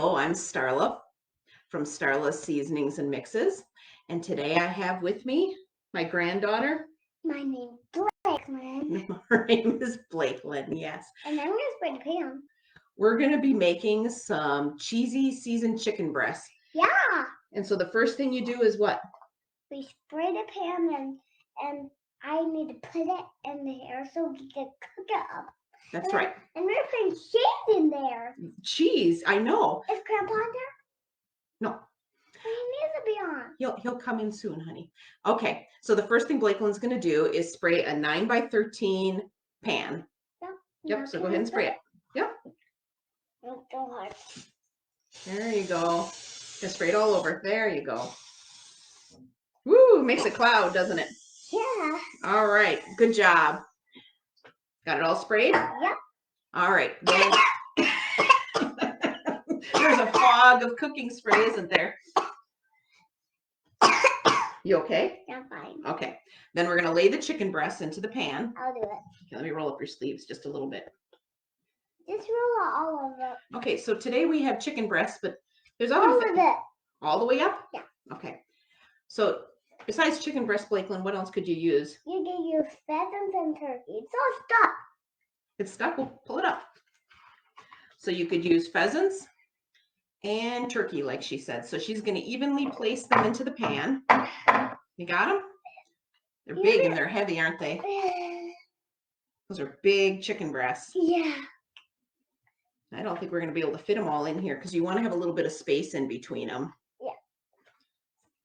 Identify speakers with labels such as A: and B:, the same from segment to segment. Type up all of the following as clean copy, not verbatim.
A: Oh, I'm Starla from Starla Seasonings and Mixes. And today I have with me my granddaughter.
B: My name's Blakelyn.
A: Her name is Blakelyn, yes.
B: And I'm going to spray the pan.
A: We're going to be making some cheesy seasoned chicken breasts.
B: Yeah.
A: And so the first thing you do is what?
B: We spray the pan and I need to put it in the air so we can cook it up.
A: That's right.
B: And we're putting cheese in there.
A: Cheese, I know.
B: Is Grandpa on there?
A: No.
B: He needs to be on.
A: He'll come in soon, honey. Okay, so the first thing Blakelyn's going to do is spray a 9x13 pan. Yep, so go ahead and spray it. Yep.
B: Don't go hard.
A: There you go. Just spray it all over. There you go. Woo, makes a cloud, doesn't it?
B: Yeah.
A: All right, good job. Got it all sprayed?
B: Yep.
A: All right. Then there's a fog of cooking spray, isn't there? You okay?
B: I'm fine.
A: Okay. Then we're going to lay the chicken breasts into the pan.
B: I'll do it.
A: Okay, let me roll up your sleeves just a little bit.
B: Just roll all of it.
A: Okay, so today we have chicken breasts, but there's
B: All
A: other
B: of it.
A: All the way up?
B: Yeah.
A: Okay. So besides chicken breast, Blakelyn, what else could you use?
B: You can use pheasants and turkey. It's all stuck.
A: It's stuck. We'll pull it up. So you could use pheasants and turkey, like she said. So she's going to evenly place them into the pan. You got them? They're big and they're heavy, aren't they? Those are big chicken breasts.
B: Yeah.
A: I don't think we're going to be able to fit them all in here because you want to have a little bit of space in between them.
B: Yeah.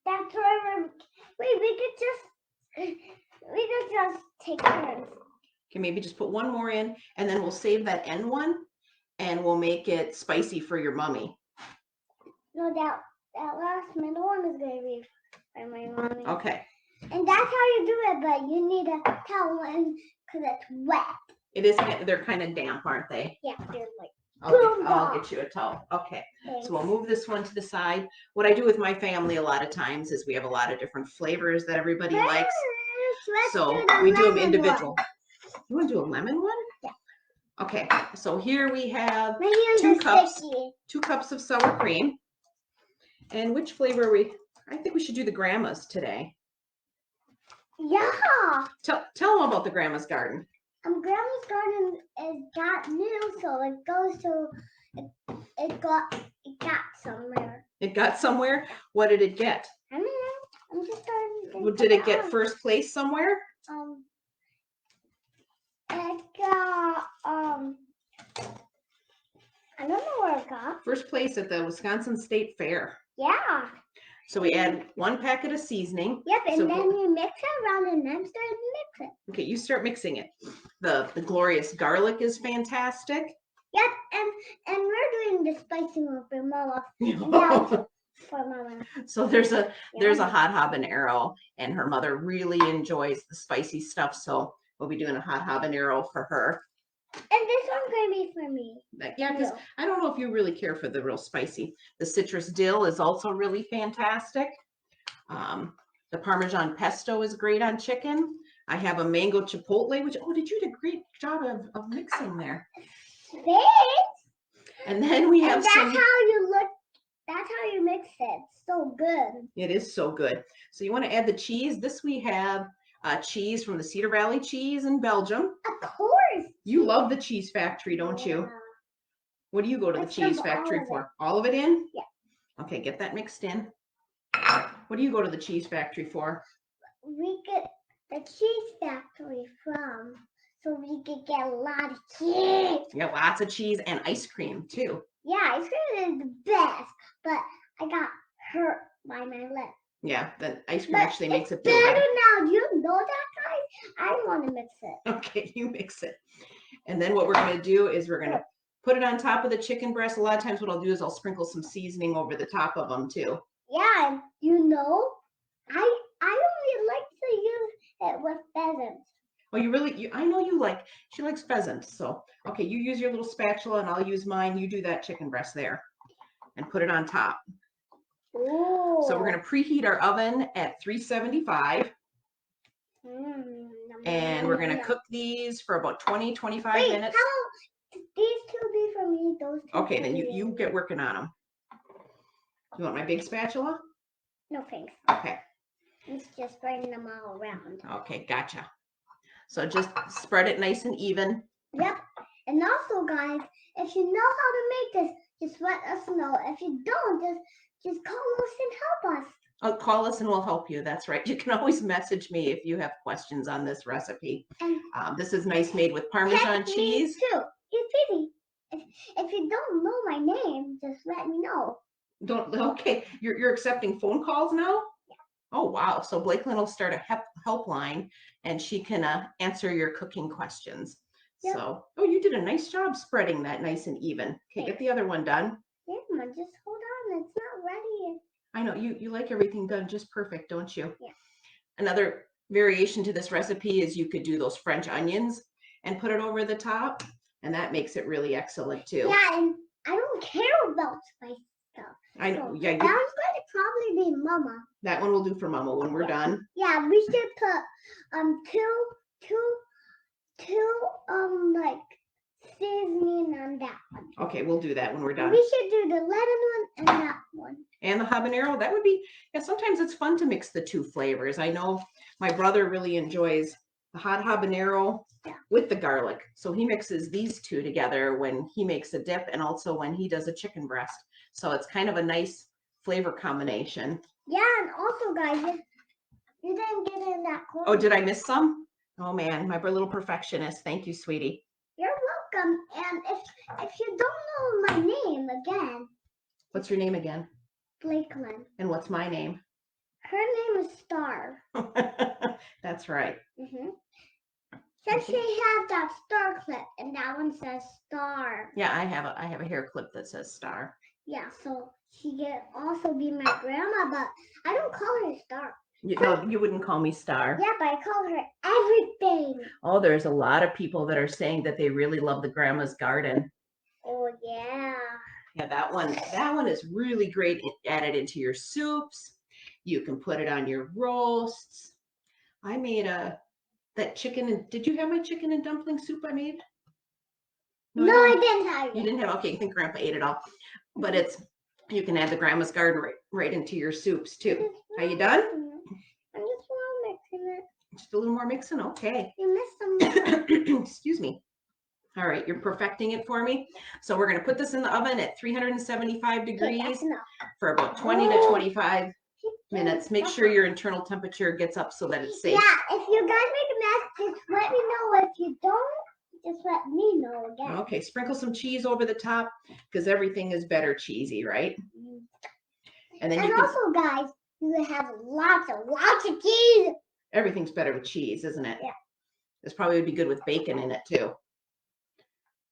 B: That's why we could just take turns.
A: Okay, maybe just put one more in and then we'll save that end one and we'll make it spicy for your mommy.
B: No, that last middle one is going to be for my mommy.
A: Okay.
B: And that's how you do it, but you need a towel because it's wet.
A: It is, they're kind of damp, aren't they?
B: Yeah, they're like,
A: I'll get you a towel. Okay.
B: thanks.
A: So we'll move this one to the side. What I do with my family a lot of times is we have a lot of different flavors that everybody likes. So we do them individual. You want to do a lemon one?
B: Yeah.
A: Okay. So here we have
B: My hands are sticky.
A: 2 cups of sour cream. And which flavor are we? I think we should do the grandma's today.
B: Yeah.
A: Tell them about the grandma's garden.
B: Grandma's garden is got new, so it goes to it got somewhere.
A: It got somewhere? What did it get?
B: I don't know. I'm just starting.
A: Did it get first place somewhere?
B: It got I don't know where it got.
A: First place at the Wisconsin State Fair.
B: Yeah.
A: So we add 1 packet of seasoning.
B: Yep, and
A: so
B: then you mix it around and then start to mix it.
A: Okay, you start mixing it. The glorious garlic is fantastic.
B: Yep, and we're doing the spicy one for Mama. And that was for Mama.
A: So there's a hot habanero, and her mother really enjoys the spicy stuff. So we'll be doing a hot habanero for her.
B: And this one's gonna be for me.
A: Yeah, because I don't know if you really care for the real spicy. The citrus dill is also really fantastic. The Parmesan pesto is great on chicken. I have a mango chipotle, which, did you do a great job of mixing there.
B: Thanks.
A: And then we have
B: that's how you look. That's how you mix it. It's so good.
A: It is so good. So you want to add the cheese. This we have cheese from the Cedar Valley Cheese in Belgium.
B: Of course.
A: You love the cheese factory, don't you? What do you go to the cheese factory for? All of it in?
B: Yeah.
A: Okay, get that mixed in. What do you go to the cheese factory for?
B: We get the cheese factory from so we could get a lot of cheese.
A: Yeah, lots of cheese and ice cream too.
B: Yeah, ice cream is the best, but I got hurt by my lip.
A: Yeah, the ice cream actually makes it
B: feel
A: feel
B: better
A: better.
B: now. You know that, guys? I want to mix it.
A: Okay, you mix it. And then what we're going to do is we're going to put it on top of the chicken breast. A lot of times what I'll do is I'll sprinkle some seasoning over the top of them too.
B: Yeah, and you know, I only like to use it with pheasants.
A: Oh, I know she likes pheasants. So, okay, you use your little spatula and I'll use mine. You do that chicken breast there and put it on top.
B: Ooh.
A: So we're going to preheat our oven at 375. And we're going to cook these for about 20-25 minutes.
B: How these two be for me? Those two.
A: Okay, then you get working on them. You want my big spatula?
B: No thanks.
A: Okay.
B: It's just spreading them all around.
A: Okay, gotcha. So just spread it nice and even.
B: Yep. And also, guys, if you know how to make this, just let us know. If you don't, just call us and help us.
A: Oh, call us and we'll help you. That's right. You can always message me if you have questions on this recipe.
B: And
A: This is nice made with Parmesan
B: text me
A: cheese.
B: too. It's easy. If you don't know my name, just let me know.
A: Okay, you're accepting phone calls now?
B: Yeah.
A: Oh, wow. So Blakelyn will start a helpline and she can answer your cooking questions.
B: Yep.
A: So, oh, you did a nice job spreading that nice and even. Okay, get the other one done.
B: Yeah, Mom, just hold on. It's not ready.
A: I know you like everything done just perfect, don't you?
B: Yeah.
A: Another variation to this recipe is you could do those French onions and put it over the top, and that makes it really excellent too.
B: Yeah, and I don't care about spicy stuff.
A: I know.
B: So
A: Yeah,
B: that one's going to probably be Mama.
A: that one will do for Mama when we're done.
B: Yeah, we should put two like seasoning on that one.
A: Okay, we'll do that when we're done.
B: We should do the lemon one and that one.
A: And the habanero, that would be, yeah, sometimes it's fun to mix the two flavors. I know my brother really enjoys the hot habanero with the garlic. So he mixes these two together when he makes a dip and also when he does a chicken breast. So it's kind of a nice flavor combination.
B: Yeah, and also, guys, you didn't get in that corner.
A: Oh, did I miss some? Oh man, my little perfectionist. Thank you, sweetie.
B: You're welcome. And if you don't know my name again.
A: What's your name again?
B: Blakelyn.
A: And what's my name?
B: Her name is Star.
A: That's right.
B: Said she has that star clip, and that one says Star.
A: Yeah, I have a hair clip that says Star.
B: Yeah, so she can also be my grandma, but I don't call her Star.
A: No, you wouldn't call me Star.
B: Yeah, but I call her everything.
A: Oh, there's a lot of people that are saying that they really love the Grandma's Garden.
B: Oh, yeah.
A: Yeah, that one is really great added into your soups. You can put it on your roasts. I made that chicken and did you have my chicken and dumpling soup I made?
B: No, I didn't have it.
A: You didn't have, okay, I think Grandpa ate it all. But you can add the Grandma's Garden right into your soups too. Are you done?
B: I'm just mixing it.
A: Just a little more mixing, okay.
B: You missed some.
A: Excuse me. All right, you're perfecting it for me. So we're going to put this in the oven at 375 degrees for about 20 to 25 minutes. Make sure your internal temperature gets up so that it's safe.
B: Yeah, if you guys make a mess, just let me know. If you don't, just let me know again.
A: Okay, sprinkle some cheese over the top because everything is better cheesy, right? And then
B: also, guys, you have lots of cheese.
A: Everything's better with cheese, isn't it?
B: Yeah.
A: This probably would be good with bacon in it too.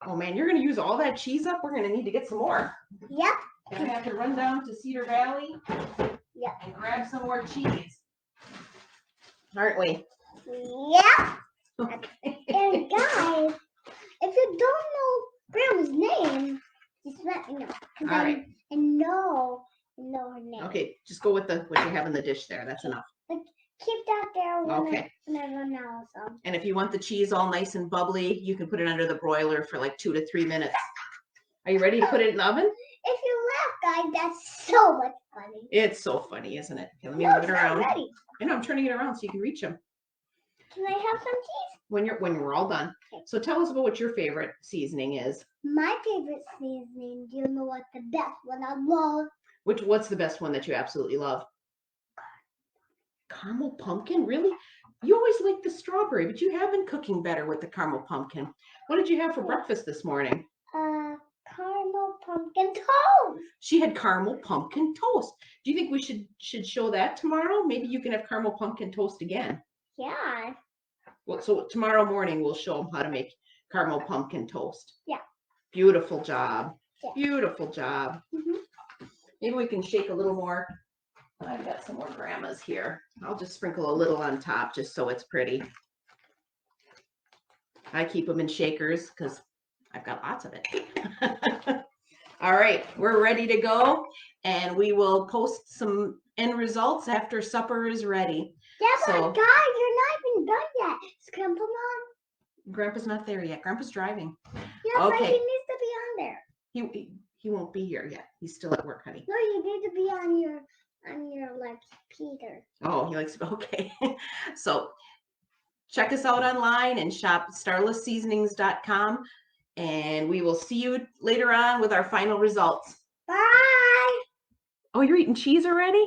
A: Oh man, you're going to use all that cheese up? We're going to need to get some more.
B: Yep.
A: Gonna have to run down to Cedar Valley.
B: Yep.
A: And grab some more cheese. Aren't we?
B: Yep. And guys, if you don't know Grandma's name, just let me know.
A: All right.
B: I know her name.
A: Okay, just go with what you have in the dish there. That's enough.
B: Keep that there when I run out. So.
A: And if you want the cheese all nice and bubbly, you can put it under the broiler for like 2 to 3 minutes. Are you ready to put it in the oven?
B: If you laugh, guys, that's so much funny.
A: It's so funny, isn't it? Okay, let me move it around.
B: Ready.
A: I know, I'm turning it around so you can reach them.
B: Can I have some cheese?
A: When we're all done.
B: Okay.
A: So tell us about what your favorite seasoning is.
B: My favorite seasoning, do you know what the best one I love?
A: What's the best one that you absolutely love? Caramel pumpkin? Really? You always like the strawberry, but you have been cooking better with the caramel pumpkin. What did you have for breakfast this morning?
B: Caramel pumpkin toast.
A: She had caramel pumpkin toast. Do you think we should show that tomorrow? Maybe you can have caramel pumpkin toast again.
B: Yeah.
A: Well, so tomorrow morning we'll show them how to make caramel pumpkin toast.
B: Yeah.
A: Beautiful job.
B: Yeah.
A: Beautiful job. Maybe we can shake a little more. I've got some more Grandma's here. I'll just sprinkle a little on top just so it's pretty. I keep them in shakers because I've got lots of it. All right, we're ready to go, and we will post some end results after supper is ready.
B: Yeah, but guys, you're not even done yet. Is Grandpa on?
A: Grandpa's not there yet. Grandpa's driving.
B: Yeah,
A: Okay.
B: but he needs to be on there.
A: He won't be here yet. He's still at work, honey.
B: No, you need to be on your like Peter.
A: Oh, he likes, okay. So check us out online and shop starlessseasonings.com. And we will see you later on with our final results.
B: Bye.
A: Oh, you're eating cheese already?